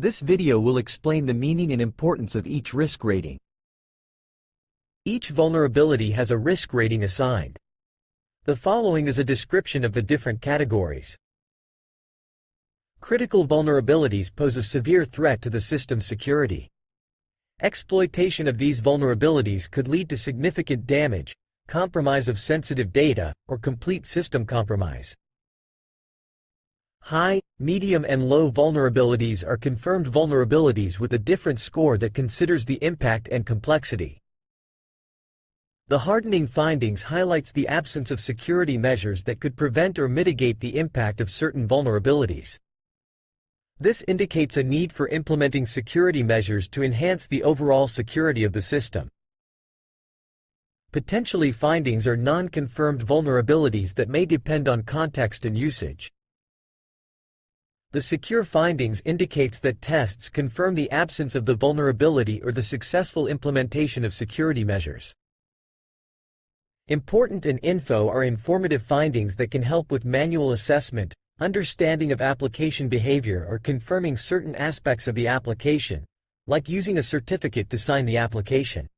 This video will explain the meaning and importance of each risk rating. Each vulnerability has a risk rating assigned. The following is a description of the different categories. Critical vulnerabilities pose a severe threat to the system's security. Exploitation of these vulnerabilities could lead to significant damage, compromise of sensitive data, or complete system compromise. High, medium and low vulnerabilities are confirmed vulnerabilities with a different score that considers the impact and complexity. The Hardening Findings highlights the absence of security measures that could prevent or mitigate the impact of certain vulnerabilities. This indicates a need for implementing security measures to enhance the overall security of the system. Potentially findings are non-confirmed vulnerabilities that may depend on context and usage. The secure findings indicates that tests confirm the absence of the vulnerability or the successful implementation of security measures. Important and info are informative findings that can help with manual assessment, understanding of application behavior or confirming certain aspects of the application, like using a certificate to sign the application.